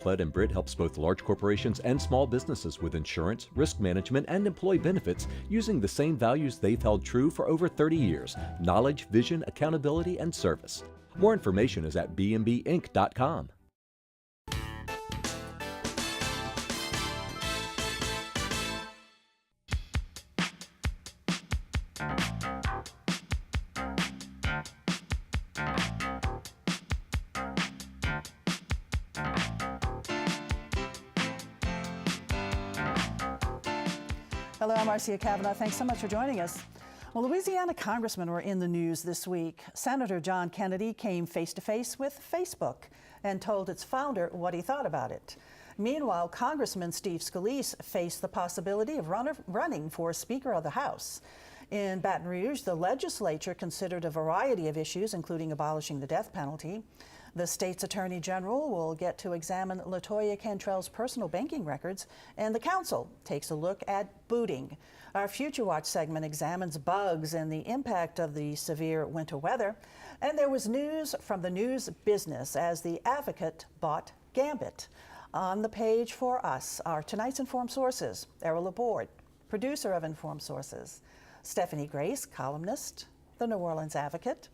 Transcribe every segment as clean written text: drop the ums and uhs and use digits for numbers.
Budd and Britt helps both large corporations and small businesses with insurance, risk management, and employee benefits using the same values they've held true for over 30 years: knowledge, vision, accountability, and service. More information is at bmbinc.com. Hello, I'm Marcia Cavanaugh. Thanks so much for joining us. Well, Louisiana congressmen were in the news this week. Senator John Kennedy came face-to-face with Facebook and told its founder what he thought about it. Meanwhile, Congressman Steve Scalise faced the possibility of running for Speaker of the House. In Baton Rouge, the legislature considered a variety of issues, including abolishing the death penalty. The state's attorney general will get to examine LaToya Cantrell's personal banking records, and the council takes a look at booting. Our Future Watch segment examines bugs and the impact of the severe winter weather. And there was news from the news business as the Advocate bought Gambit. On the page for us are tonight's Informed Sources: Errol Laborde, producer of Informed Sources; Stephanie Grace, columnist, the New Orleans Advocate;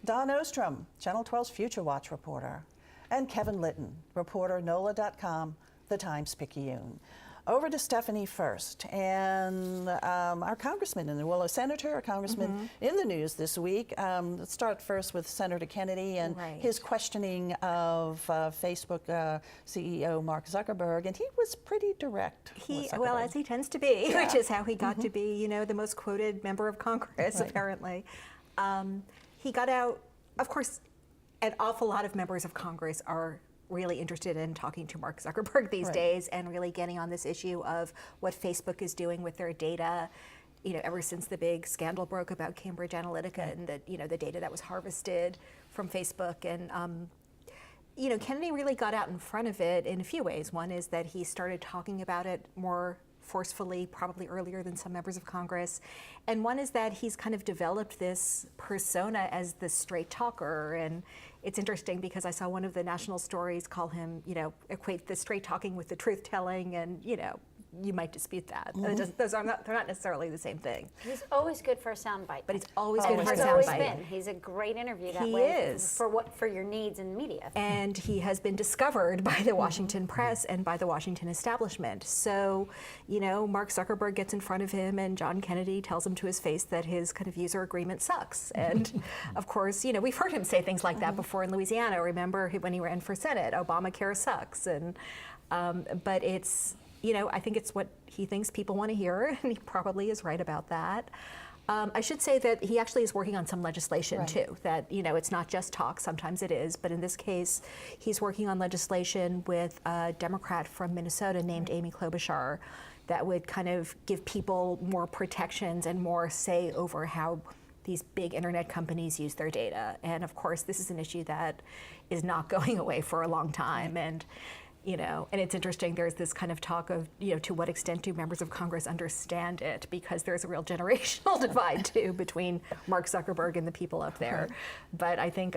Don Ostrom, Channel 12's Future Watch reporter; and Kevin Litton, reporter, NOLA.com, The Times-Picayune. Over to Stephanie first, and our congressman in the, well, a senator, a congressman in the news this week. Let's start first with Senator Kennedy and his questioning of Facebook CEO Mark Zuckerberg, and he was pretty direct. Well, as he tends to be, which is how he got to be, you know, the most quoted member of Congress, apparently. He got out, of course, an awful lot of members of Congress are really interested in talking to Mark Zuckerberg these days and really getting on this issue of what Facebook is doing with their data, you know, ever since the big scandal broke about Cambridge Analytica and the, you know, the data that was harvested from Facebook. And, you know, Kennedy really got out in front of it in a few ways. One is that he started talking about it more forcefully, probably earlier than some members of Congress. And one is that he's kind of developed this persona as the straight talker. And it's interesting because I saw one of the national stories call him, you know, equate the straight talking with the truth telling, and, you know, you might dispute that. Those are not, they're not necessarily the same thing. He's always good for a soundbite. But he's always good for a soundbite. He's always bite. been. He's a great interview that He way is. for your needs in media. And he has been discovered by the Washington press and by the Washington establishment. So, you know, Mark Zuckerberg gets in front of him and John Kennedy tells him to his face that his kind of user agreement sucks. And of course, you know, we've heard him say things like that before in Louisiana. Remember when he ran for Senate, Obamacare sucks. And but it's, you know, I think it's what he thinks people want to hear, and he probably is right about that. I should say that he actually is working on some legislation too, that, you know, it's not just talk, sometimes it is, but in this case, he's working on legislation with a Democrat from Minnesota named Amy Klobuchar that would kind of give people more protections and more say over how these big internet companies use their data. And of course, this is an issue that is not going away for a long time. And you know, and it's interesting, there's this kind of talk of, you know, to what extent do members of Congress understand it? Because there's a real generational divide, too, between Mark Zuckerberg and the people up there. But I think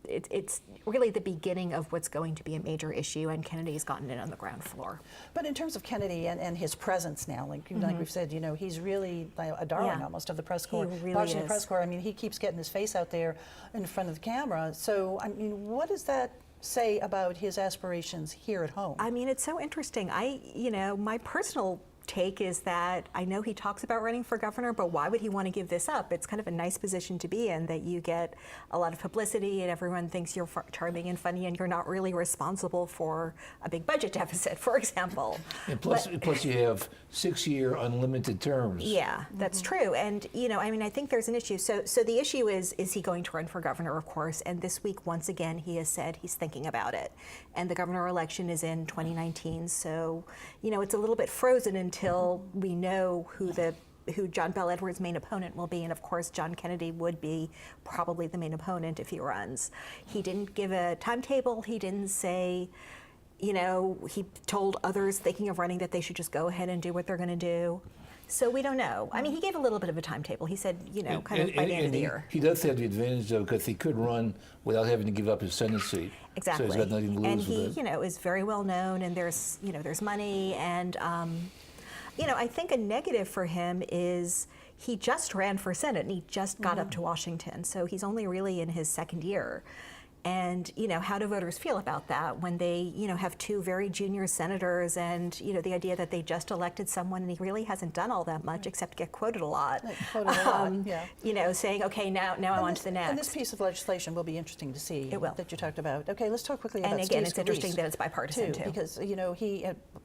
it's really the beginning of what's going to be a major issue, and Kennedy's gotten it on the ground floor. But in terms of Kennedy and his presence now, like we've said, you know, he's really a darling almost of the press corps. He really Washington is. press corps, I mean, he keeps getting his face out there in front of the camera. So, I mean, what does that say about his aspirations here at home? I mean, it's so interesting. You know, my personal take is that I know he talks about running for governor, but why would he want to give this up? It's kind of a nice position to be in, that you get a lot of publicity and everyone thinks you're charming and funny and you're not really responsible for a big budget deficit, for example. And plus you have 6-year unlimited terms. Yeah, that's true. And, you know, I mean, I think there's an issue. So the issue is he going to run for governor, of course? And this week, once again, he has said he's thinking about it. And the governor election is in 2019. So, you know, it's a little bit frozen until we know who John Bel Edwards' main opponent will be, and of course John Kennedy would be probably the main opponent if he runs. He didn't give a timetable. He didn't say, you know, he told others thinking of running that they should just go ahead and do what they're going to do. So we don't know. I mean, he gave a little bit of a timetable. He said, you know, kind of by the end of the year. He does have the advantage, though, because he could run without having to give up his Senate seat. Exactly. So he's got nothing to lose and with he, it. you know, is very well known, and there's, you know, there's money, and, you know, I think a negative for him is he just ran for Senate, and he just got up to Washington, so he's only really in his second year. And, you know, how do voters feel about that when they, you know, have two very junior senators and, you know, the idea that they just elected someone and he really hasn't done all that much except get quoted a lot. Quoted a lot, yeah. You know, saying, okay, now I'm on to the next. And this piece of legislation will be interesting to see. It will. That you talked about. Okay, let's talk quickly And about again, Steve it's interesting Scalise, that it's bipartisan, too. Because, you know,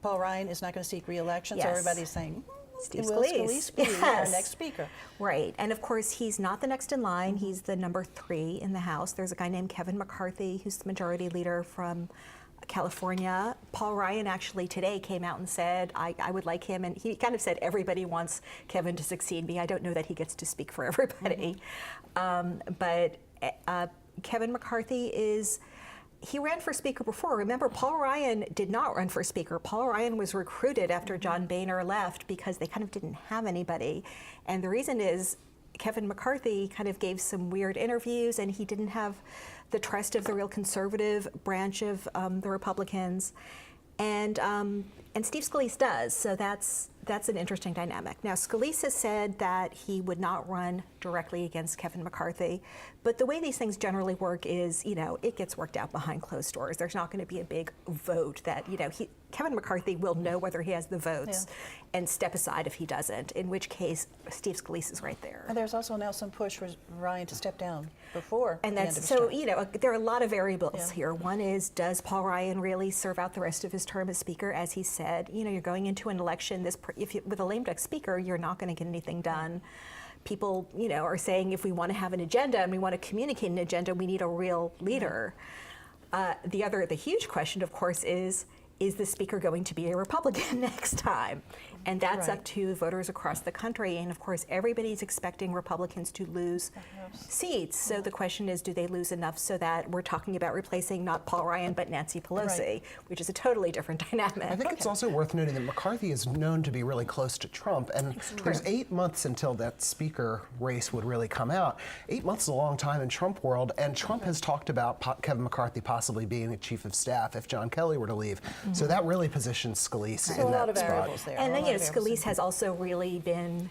Paul Ryan is not going to seek re-election, so Yes. everybody's saying, Steve will Scalise. Scalise be our Yes. next speaker? Right, and of course he's not the next in line. He's the number 3 in the House. There's a guy named Kevin McCarthy who's the majority leader from California. Paul Ryan actually today came out and said, I would like him, and he kind of said everybody wants Kevin to succeed me. I don't know that he gets to speak for everybody. But Kevin McCarthy he ran for speaker before. Remember, Paul Ryan did not run for speaker. Paul Ryan was recruited after John Boehner left because they kind of didn't have anybody. And the reason is Kevin McCarthy kind of gave some weird interviews, and he didn't have the trust of the real conservative branch of the Republicans. And Steve Scalise does, so that's an interesting dynamic. Now, Scalise has said that he would not run directly against Kevin McCarthy, but the way these things generally work is, you know, it gets worked out behind closed doors. There's not going to be a big vote that, you know, Kevin McCarthy will know whether he has the votes and step aside if he doesn't, in which case Steve Scalise is right there. And there's also now some push for Ryan to step down before And the end that's of his so, term. you know, there are a lot of variables here. One is, does Paul Ryan really serve out the rest of his term as Speaker? As he said, you know, you're going into an election, with a lame duck Speaker, you're not going to get anything done. People, you know, are saying if we want to have an agenda and we want to communicate an agenda, we need a real leader. The huge question, of course, is the Speaker going to be a Republican next time? And that's Right. up to voters across the country. And of course, everybody's expecting Republicans to lose seats. So the question is, do they lose enough so that we're talking about replacing not Paul Ryan, but Nancy Pelosi, Right. which is a totally different dynamic. I think it's also worth noting that McCarthy is known to be really close to Trump, and there's 8 months until that speaker race would really come out. 8 months is a long time in Trump world, and Trump has talked about Kevin McCarthy possibly being a chief of staff if John Kelly were to leave. So that really positions Scalise So in a lot that of spot. variables there. And a then, lot you know, of variables. Scalise has also really been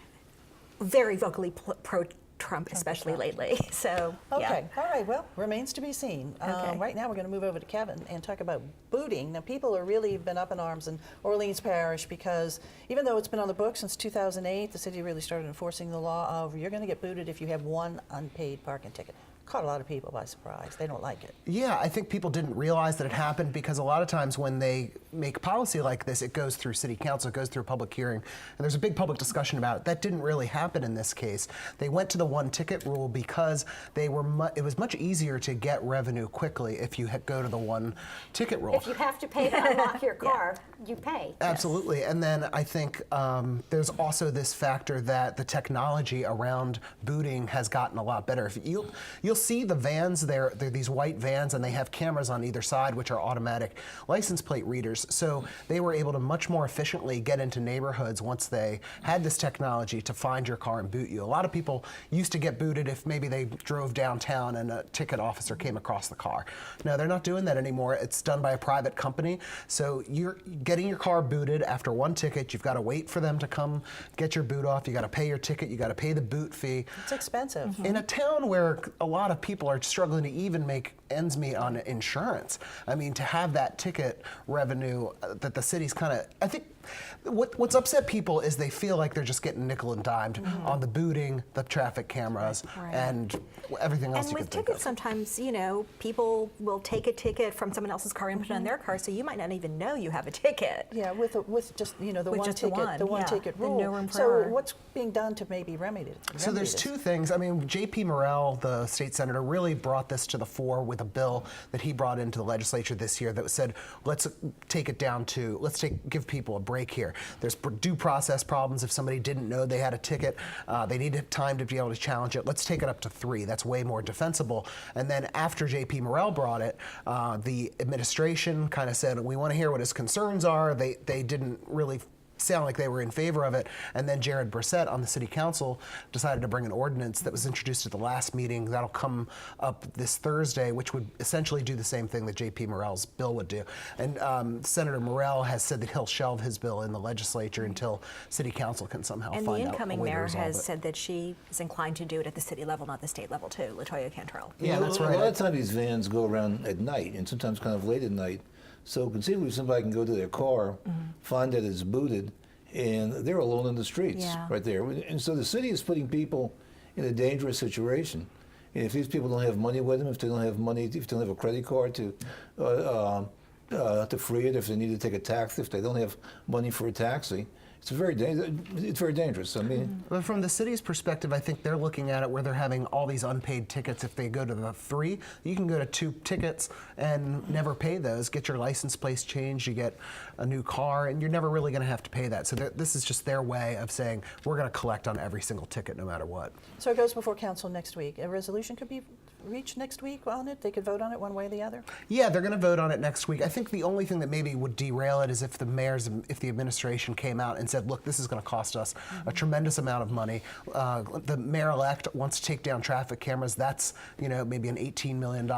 very vocally pro-Trump, especially lately. So, Okay, all right, well, remains to be seen. Okay. Right now, we're going to move over to Kevin and talk about booting. Now, people have really been up in arms in Orleans Parish because even though it's been on the books since 2008, the city really started enforcing the law of you're going to get booted if you have one unpaid parking ticket. Caught a lot of people by surprise. They don't like it. Yeah, I think people didn't realize that it happened because a lot of times when they make policy like this, it goes through city council, it goes through a public hearing, and there's a big public discussion about it. That didn't really happen in this case. They went to the one ticket rule because it was much easier to get revenue quickly if you go to the one ticket rule. If you have to pay to unlock your car, you pay. Absolutely. And then I think there's also this factor that the technology around booting has gotten a lot better. If you'll see the vans, they're these white vans, and they have cameras on either side, which are automatic license plate readers. So they were able to much more efficiently get into neighborhoods once they had this technology to find your car and boot you. A lot of people used to get booted if maybe they drove downtown and a ticket officer came across the car. No, they're not doing that anymore. It's done by a private company. So you're getting your car booted after one ticket. You've got to wait for them to come get your boot off. You got to pay your ticket. You got to pay the boot fee. It's expensive. In a town where a lot of people are struggling to even make ends meet on insurance, I mean, to have that ticket revenue that the city's kind of, I think what's upset people is they feel like they're just getting nickel and dimed on the booting, the traffic cameras, Right. and everything else And you with can think tickets, of. sometimes, you know, people will take a ticket from someone else's car and put it on their car, so you might not even know you have a ticket. Yeah, with just the With one just the ticket, one, the one yeah. ticket The rule. no room for So error. what's being done to maybe remedy it? So there's two things. I mean, J.P. Morrell, the state senator, really brought this to the fore with a bill that he brought into the legislature this year that said, let's take it down to, give people a break here. There's due process problems. If somebody didn't know they had a ticket, they needed time to be able to challenge it. Let's take it up to 3. That's way more defensible. And then after J.P. Morrell brought it, the administration kind of said, we want to hear what his concerns are. They didn't really sound like they were in favor of it. And then Jared Brissett on the city council decided to bring an ordinance that was introduced at the last meeting that'll come up this Thursday, which would essentially do the same thing that J.P. Morell's bill would do. And Senator Morell has said that he'll shelve his bill in the legislature until city council can somehow And find the out a incoming way to mayor resolve has it. said that she is inclined to do it at the city level, not the state level too, LaToya Cantrell. Yeah, that's A right. lot of times these vans go around at night, and sometimes kind of late at night. So conceivably somebody can go to their car, find that it's booted, and they're alone in the streets Yeah. right there. And so the city is putting people in a dangerous situation. And if these people don't have money with them, if they don't have money, if they don't have a credit card to free it, if they need to take a taxi, if they don't have money for a taxi, it's very dangerous. I mean, But from the city's perspective, I think they're looking at it where they're having all these unpaid tickets. If they go to the 3, you can go to 2 tickets and never pay those, get your license plates changed, you get a new car, and you're never really going to have to pay that. So this is just their way of saying, we're going to collect on every single ticket no matter what. So it goes before council next week. A resolution could be reached next week on it? They could vote on it one way or the other? Yeah, they're going to vote on it next week. I think the only thing that maybe would derail it is if the administration came out and said, look, this is going to cost us a tremendous amount of money. The mayor-elect wants to take down traffic cameras. That's, maybe an $18 million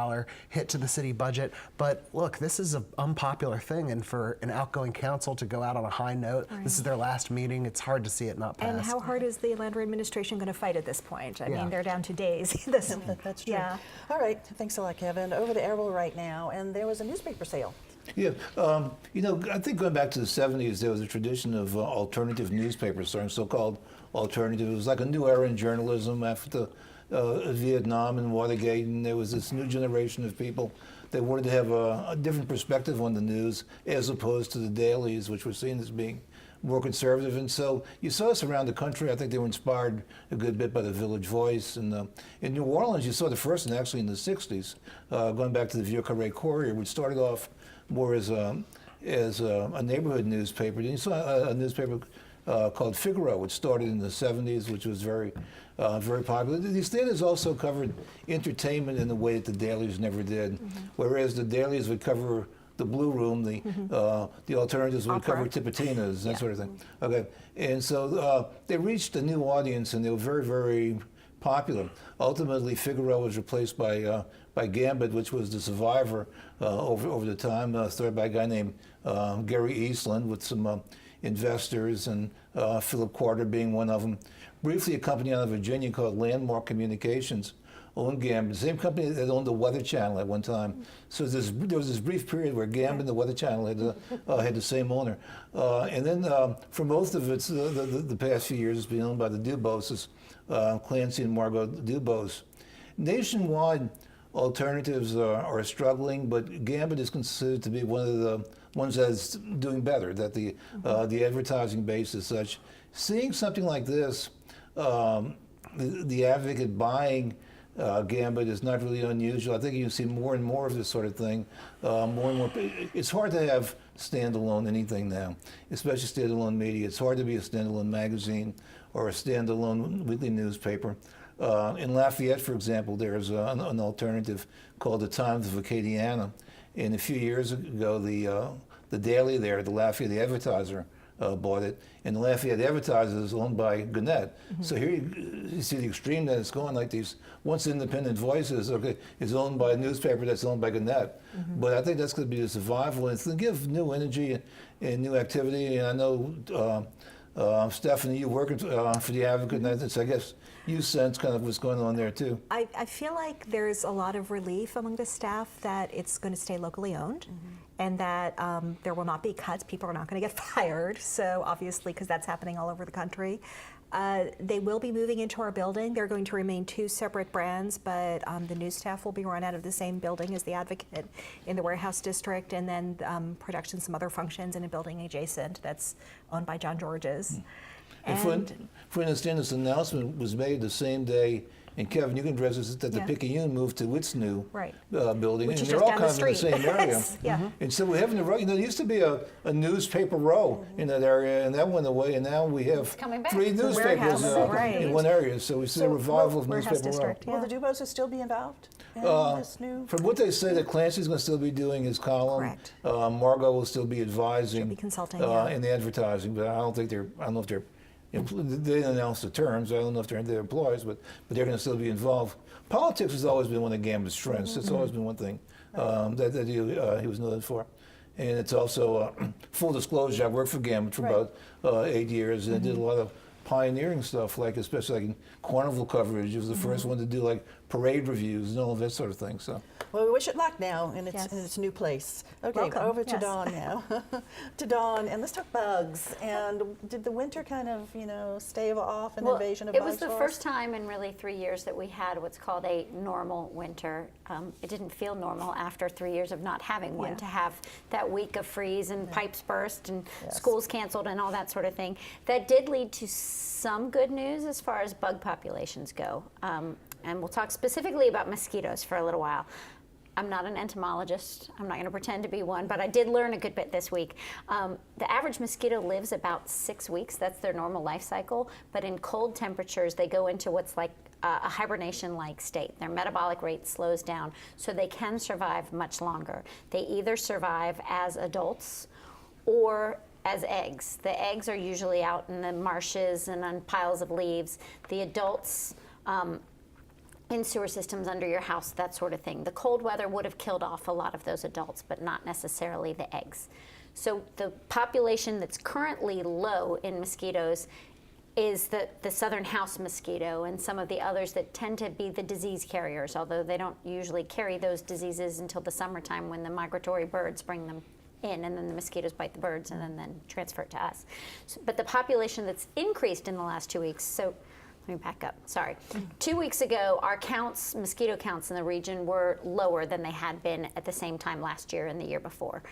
hit to the city budget. But look, this is an unpopular thing, and for an outgoing council to go out on a high note, this is their last meeting. It's hard to see it not pass. And how hard is the Landry administration going to fight at this point? I Yeah. mean, they're down to days. That's true. Yeah. All right. Thanks a lot, Kevin. Over to Errol right now, and there was a newspaper sale. yeah, I think going back to the 70s, there was a tradition of alternative newspapers starting, so-called alternative. It was like a new era in journalism after Vietnam and Watergate, and there was this new generation of people that wanted to have a different perspective on the news as opposed to the dailies, which were seen as being more conservative. And so you saw this around the country. I think they were inspired a good bit by the Village Voice. And in New Orleans, you saw the first one actually in the 60s, going back to the Vieux Carré Courier, which started off more as a neighborhood newspaper. Then you saw a newspaper called Figaro, which started in the 70s, which was very popular. These theaters also covered entertainment in a way that the dailies never did. Whereas the dailies would cover the Blue Room, the alternatives would cover Tipitinas, that sort of thing. Okay, and so they reached a new audience, and they were very, very popular. Ultimately, Figaro was replaced by Gambit, which was the survivor over the time, started by a guy named Gary Eastland with some investors, and Philip Carter being one of them. Briefly, a company out of Virginia called Landmark Communications owned Gambit, the same company that owned the Weather Channel at one time. So there was this brief period where Gambit and the Weather Channel had the same owner. And then for most of its the past few years, it's been owned by the Duboses, Clancy and Margot Dubose. Nationwide, alternatives are struggling, but Gambit is considered to be one of the ones that's doing better, that the advertising base is such. Seeing something like this, the Advocate buying Gambit is not really unusual. I think you see more and more of this sort of thing. More and more. It's hard to have standalone anything now, especially standalone media. It's hard to be a standalone magazine or a standalone weekly newspaper. In Lafayette, for example, there's an alternative called the Times of Acadiana. And a few years ago, the daily there, the Lafayette Advertiser, bought it, and the Lafayette Advertiser is owned by Gannett. So here you see the extreme that it's going, like these once independent voices, is owned by a newspaper that's owned by Gannett. But I think that's going to be the survival, and it's going to give new energy and new activity. And I know, Stephanie, you work for the Advocate, and I guess you sense kind of what's going on there too. I feel like there's a lot of relief among the staff that it's going to stay locally owned, and that there will not be cuts. People are not going to get fired, so obviously, because that's happening all over the country. They will be moving into our building. They're going to remain 2 separate brands, but the news staff will be run out of the same building as the Advocate in the warehouse district, and then production, some other functions in a building adjacent that's owned by John George's. And for instance, this announcement was made the same day And Kevin, you can address this, that the Yeah. Picayune moved to its new Right. building, Which and is they're just all down kind the of in the street. same area. Yes, yeah. And so we're having to, there used to be a newspaper row in that area, and that went away, and now we have coming back. 3 It's a newspapers warehouse, now right. in one area. So we see a revival of Warehouse newspaper district, row. Will the Duboses still be involved in this new? From what they say, that Clancy's going to still be doing his column. Correct. Margot will still be advising. She'll be consulting, yeah. in the advertising, but I don't know if they're. They didn't announce the terms. I don't know if they're their employees, but they're going to still be involved. Politics has always been one of Gambit's strengths. It's always been one thing that he was noted for. And it's also full disclosure. I worked for Gambit for about 8 years, and I did a lot of pioneering stuff, like especially like in carnival coverage. It was the first one to do like parade reviews and all of that sort of thing. So. Well, we wish it luck now in its, Yes. in its new place. Okay, Welcome. over to Yes. Dawn now. To Dawn, and let's talk bugs. And did the winter kind of, stave off an invasion of it bugs was the for us? first time in really 3 years that we had what's called a normal winter. It didn't feel normal after 3 years of not having one, Yeah. to have that week of freeze and pipes burst and Yes. schools canceled and all that sort of thing. That did lead to some good news as far as bug populations go. And we'll talk specifically about mosquitoes for a little while. I'm not an entomologist. I'm not going to pretend to be one, but I did learn a good bit this week. The average mosquito lives about 6 weeks. That's their normal life cycle. But in cold temperatures, they go into what's like a hibernation-like state. Their metabolic rate slows down, so they can survive much longer. They either survive as adults or as eggs. The eggs are usually out in the marshes and on piles of leaves. The adults, in sewer systems under your house, that sort of thing. The cold weather would have killed off a lot of those adults, but not necessarily the eggs. So the population that's currently low in mosquitoes is the southern house mosquito and some of the others that tend to be the disease carriers, although they don't usually carry those diseases until the summertime when the migratory birds bring them in, and then the mosquitoes bite the birds and then transfer it to us. But the population that's increased in the last 2 weeks, so let me back up, sorry. 2 weeks ago, our counts, mosquito counts in the region were lower than they had been at the same time last year and the year before.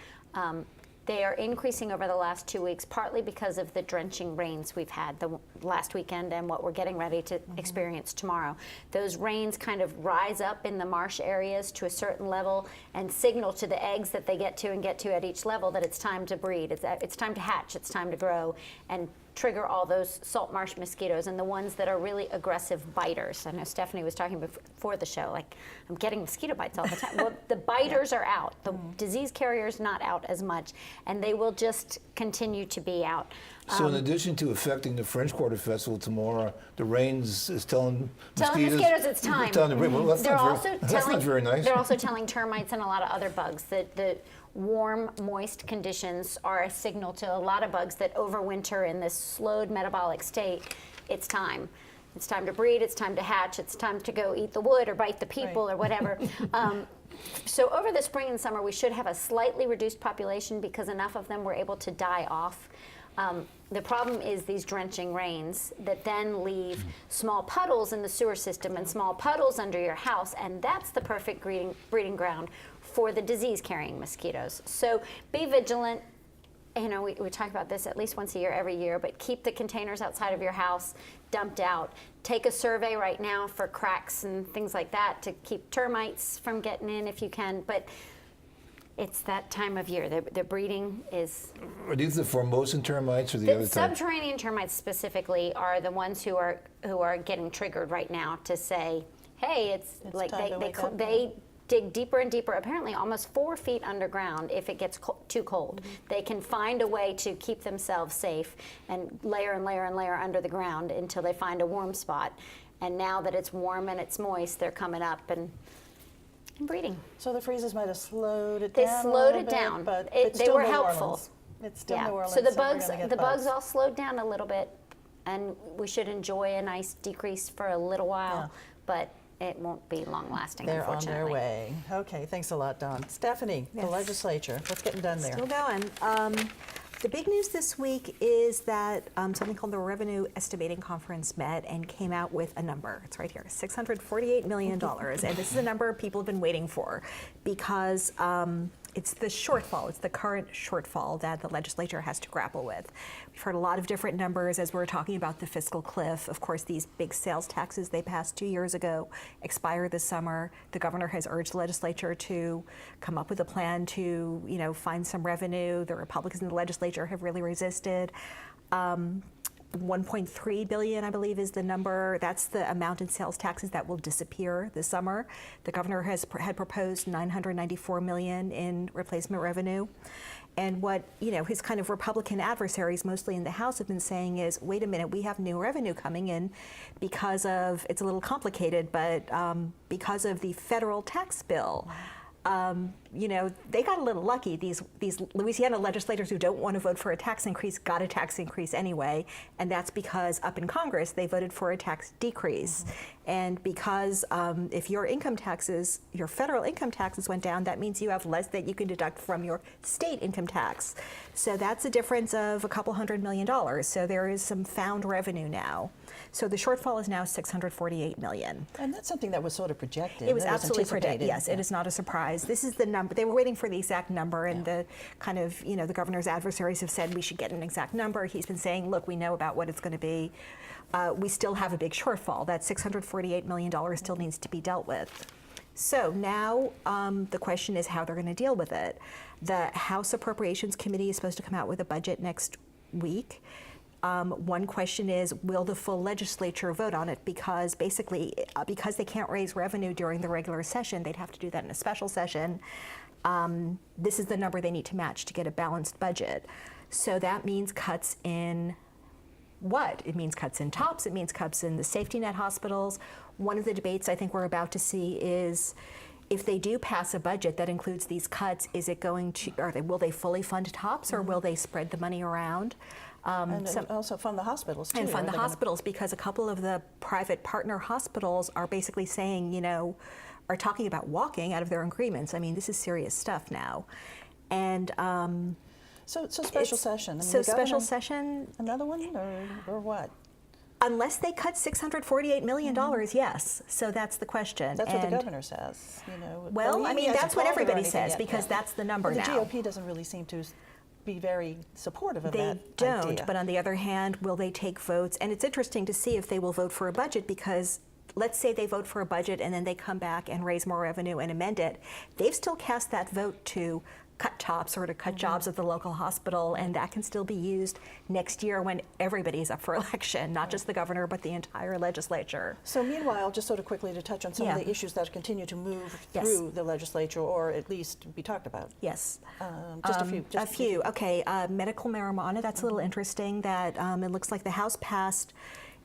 They are increasing over the last 2 weeks, partly because of the drenching rains we've had the last weekend and what we're getting ready to experience tomorrow. Those rains kind of rise up in the marsh areas to a certain level and signal to the eggs that they get to at each level that it's time to breed, it's time to hatch, it's time to grow, and trigger all those salt marsh mosquitoes and the ones that are really aggressive biters. I know Stephanie was talking before the show, like, I'm getting mosquito bites all the time. Well, the biters are out. The disease carriers not out as much, and they will just continue to be out. So in addition to affecting the French Quarter Festival tomorrow, the rains is telling Mosquitoes it's time. Telling the, well, that's, They're not very, also that's not very nice. They're also telling termites and a lot of other bugs that the warm, moist conditions are a signal to a lot of bugs that overwinter in this slowed metabolic state. It's time. It's time to breed, it's time to hatch, it's time to go eat the wood or bite the people or whatever. So over the spring and summer, we should have a slightly reduced population because enough of them were able to die off. The problem is these drenching rains that then leave small puddles in the sewer system and small puddles under your house, and that's the perfect breeding ground for the disease-carrying mosquitoes. So be vigilant. You know, we talk about this at least once a year, every year, but keep the containers outside of your house dumped out. Take a survey right now for cracks and things like that to keep termites from getting in if you can, but it's that time of year. The breeding is... Are these the Formosan termites or the The other type? subterranean termites specifically are the ones who are getting triggered right now to say, hey, it's like time to wake up. they dig deeper and deeper, apparently almost 4 feet underground if it gets too cold. They can find a way to keep themselves safe and layer and layer and layer under the ground until they find a warm spot. And now that it's warm and it's moist, they're coming up and breeding. So the freezes might have slowed it They down. slowed a it little down. bit, but They it's still were New helpful. Orleans. It's still New Orleans. So the we're bugs, gonna get the bugs all slowed down a little bit, and we should enjoy a nice decrease for a little while, but it won't be long lasting. They're on unfortunately. their way. Okay, thanks a lot, Dawn. Stephanie, the Yes. legislature, what's getting done there? Still going. The big news this week is that something called the Revenue Estimating Conference met and came out with a number. It's right here, $648 million. And this is a number people have been waiting for because it's the shortfall. It's the current shortfall that the legislature has to grapple with. We've heard a lot of different numbers as we're talking about the fiscal cliff. Of course, these big sales taxes they passed 2 years ago expire this summer. The governor has urged the legislature to come up with a plan to, find some revenue. The Republicans in the legislature have really resisted. 1.3 billion, I believe, is the number. That's the amount in sales taxes that will disappear this summer. The governor had proposed 994 million in replacement revenue. And what his kind of Republican adversaries, mostly in the House, have been saying is, wait a minute, we have new revenue coming in because of, it's a little complicated, but because of the federal tax bill. They got a little lucky. These Louisiana legislators who don't want to vote for a tax increase got a tax increase anyway, and that's because up in Congress they voted for a tax decrease. And because if your federal income taxes went down, that means you have less that you can deduct from your state income tax. So that's a difference of a couple $100 million. So there is some found revenue now. So the shortfall is now $648 million. And that's something that was sort of projected. It was That absolutely anticipated. predicted. Yes, it is not a surprise. This is the number. They were waiting for the exact number, and the kind of, the governor's adversaries have said we should get an exact number. He's been saying, look, we know about what it's going to be. We still have a big shortfall. That $648 million still needs to be dealt with. So now the question is how they're going to deal with it. The House Appropriations Committee is supposed to come out with a budget next week. One question is, will the full legislature vote on it? Because basically, because they can't raise revenue during the regular session, they'd have to do that in a special session. This is the number they need to match to get a balanced budget. So that means cuts in what? It means cuts in TOPS, it means cuts in the safety net hospitals. One of the debates I think we're about to see is, if they do pass a budget that includes these cuts, is it going to, will they fully fund TOPS, or will they spread the money around? And also fund the hospitals, too. And fund Are the they hospitals, because a couple of the private partner hospitals are basically saying, are talking about walking out of their agreements. I mean, this is serious stuff now. And So special session. I mean, so the special governor- session, Another one, or what? unless they cut $648 million, yes. So that's the question. That's what the And- governor says. Well, I he mean, hasn't that's what called or everybody anything says, yet. because that's the number But the now. GOP doesn't really seem to be very supportive of They that don't, idea. but on the other hand, will they take votes? And it's interesting to see if they will vote for a budget, because let's say they vote for a budget and then they come back and raise more revenue and amend it. They've still cast that vote to cut TOPS or to cut jobs at the local hospital, and that can still be used next year when everybody's up for election, not just the governor, but the entire legislature. So meanwhile, just sort of quickly to touch on some of Yeah. the issues that continue to move Yes. through the legislature, or at least be talked about. Yes. Just a few. A few. Okay. Medical marijuana. That's a little interesting. That it looks like the House passed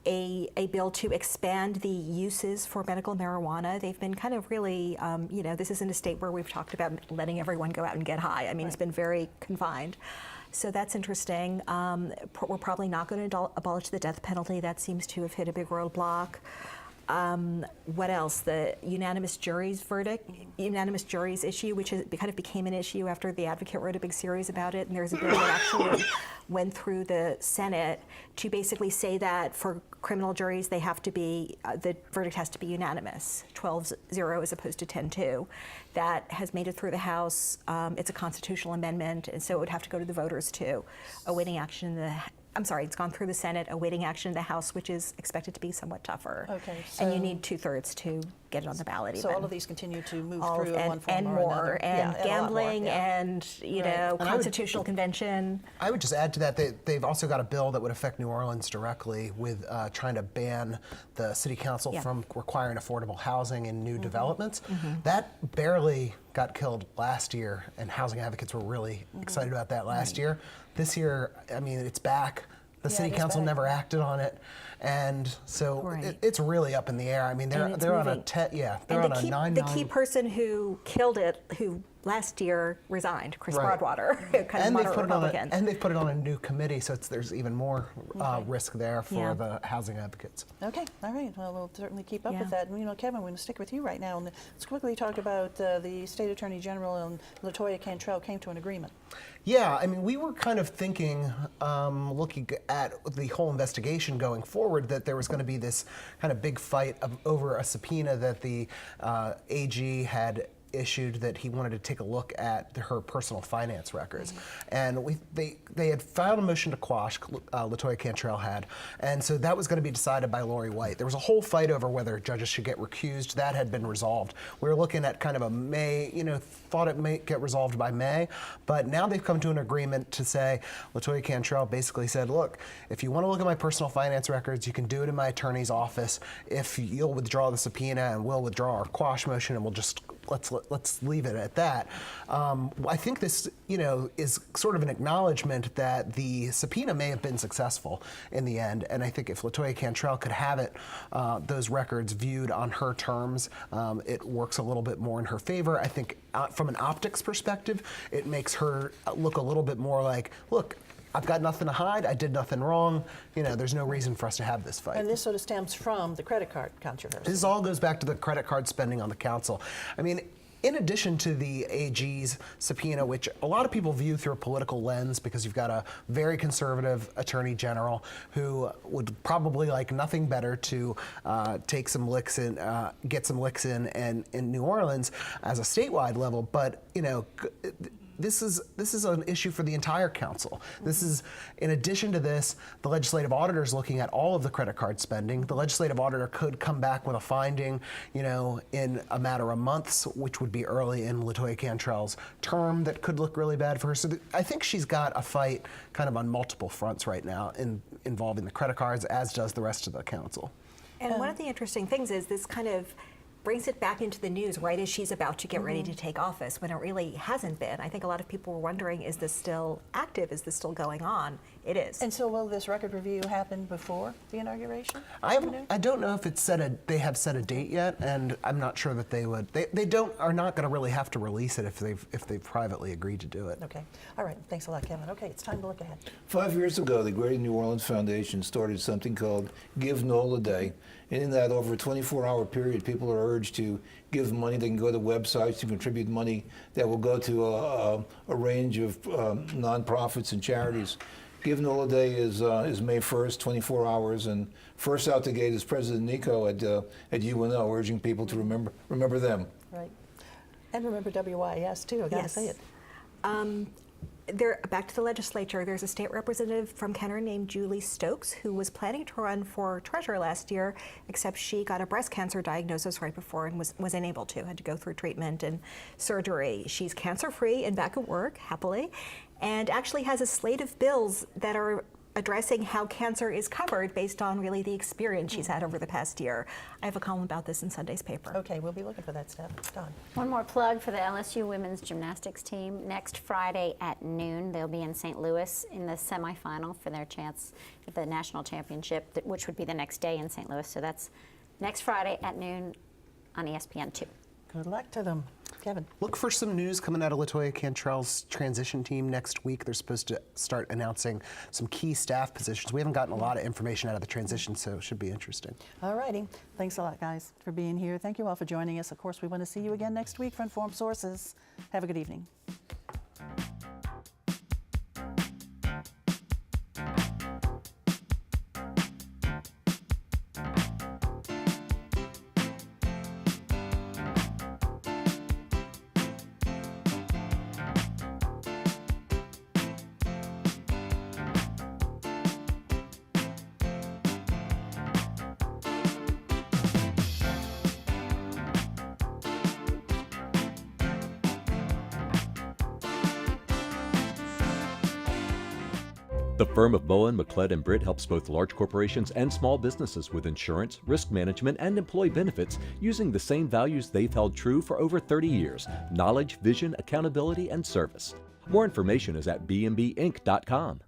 a bill to expand the uses for medical marijuana. They've been kind of really, this isn't a state where we've talked about letting everyone go out and get high. I mean, it's been very confined. So that's interesting. We're probably not going to abolish the death penalty. That seems to have hit a big roadblock. What else? The unanimous juries verdict, unanimous juries issue, which kind of became an issue after The Advocate wrote a big series about it. And there's a bill that actually went through the Senate to basically say that for criminal juries, they have to be, the verdict has to be unanimous, 12-0 as opposed to 10-2. That has made it through the House. It's a constitutional amendment, and so it would have to go to the voters too. Awaiting action in the it's gone through the Senate, awaiting action in the House, which is expected to be somewhat tougher. Okay, and you so- need 2/3 to get it on the ballot. So even. all of these continue to move All of- through in one form and or more, another. and Yeah, a lot more, gambling, yeah. and Right. And I would- constitutional convention. I would just add to that they've also got a bill that would affect New Orleans directly with trying to ban the city council Yeah. from requiring affordable housing in new developments. That barely got killed last year, and housing advocates were really excited about that last year. This year, I mean, it's back. The Yeah, city it is council back. never acted on it, and so Right. it's really up in the air. I mean, And it's they're on a moving. they're And on a the 9-9. key person who killed it, who last year resigned, Chris Right. Broadwater, kind of and moderate Republican. they've put it on a new committee, so there's even more risk there for Yeah. the housing advocates. Okay, all right. Well, we'll certainly keep up Yeah. with that. And, Kevin, we're going to stick with you right now. And let's quickly talk about the State Attorney General and LaToya Cantrell came to an agreement. Yeah, I mean, we were kind of thinking, looking at the whole investigation going forward, that there was going to be this kind of big fight over a subpoena that the AG had issued that he wanted to take a look at her personal finance records. And they had filed a motion to quash, LaToya Cantrell had, and so that was going to be decided by Lori White. There was a whole fight over whether judges should get recused. That had been resolved. We were looking at kind of a May, thought it may get resolved by May, but now they've come to an agreement to say, LaToya Cantrell basically said, look, if you want to look at my personal finance records, you can do it in my attorney's office. If you'll withdraw the subpoena, and we'll withdraw our quash motion, and we'll just let's leave it at that. I think this, is sort of an acknowledgement that the subpoena may have been successful in the end, and I think if LaToya Cantrell could have those records viewed on her terms, it works a little bit more in her favor. I think from an optics perspective, it makes her look a little bit more like, look, I've got nothing to hide. I did nothing wrong. There's no reason for us to have this fight. And this sort of stems from the credit card controversy. This all goes back to the credit card spending on the council. I mean, in addition to the AG's subpoena, which a lot of people view through a political lens because you've got a very conservative attorney general who would probably like nothing better to take some licks in, get some licks in New Orleans as a statewide level. But, this is an issue for the entire council. This is, in addition to this, the legislative auditor is looking at all of the credit card spending. The legislative auditor could come back with a finding, in a matter of months, which would be early in LaToya Cantrell's term, that could look really bad for her. So I think she's got a fight kind of on multiple fronts right now involving the credit cards, as does the rest of the council. And one of the interesting things is this kind of brings it back into the news right as she's about to get ready to take office, when it really hasn't been. I think a lot of people were wondering, is this still active? Is this still going on? It is. And so will this record review happen before the inauguration? I don't know if it's they have set a date yet, and I'm not sure that they would. They are not going to really have to release it if they've privately agreed to do it. Okay. All right. Thanks a lot, Kevin. Okay, it's time to look ahead. 5 years ago, the Greater New Orleans Foundation started something called Give Noel a Day. And in that, over a 24-hour period, people are urged to give money. They can go to websites to contribute money that will go to a range of nonprofits and charities. Give Noel a Day is May 1st, 24 hours, and first out the gate is President Nico at UNO, urging people to remember them. Right. And remember WYS, too. I got to say it. Back to the legislature, there's a state representative from Kenner named Julie Stokes who was planning to run for treasurer last year, except she got a breast cancer diagnosis right before and was unable to, had to go through treatment and surgery. She's cancer-free and back at work, happily, and actually has a slate of bills that are addressing how cancer is covered based on really the experience she's had over the past year. I have a column about this in Sunday's paper. Okay, we'll be looking for that stuff. Don. One more plug for the LSU women's gymnastics team. Next Friday at noon, they'll be in St. Louis in the semifinal for their chance at the national championship, which would be the next day in St. Louis. So that's next Friday at noon on ESPN2. Good luck to them. Kevin. Look for some news coming out of LaToya Cantrell's transition team next week. They're supposed to start announcing some key staff positions. We haven't gotten a lot of information out of the transition, so it should be interesting. All righty. Thanks a lot, guys, for being here. Thank you all for joining us. Of course, we want to see you again next week for Informed Sources. Have a good evening. The firm of Bowen, McLeod & Britt helps both large corporations and small businesses with insurance, risk management, and employee benefits using the same values they've held true for over 30 years: knowledge, vision, accountability, and service. More information is at bmbinc.com.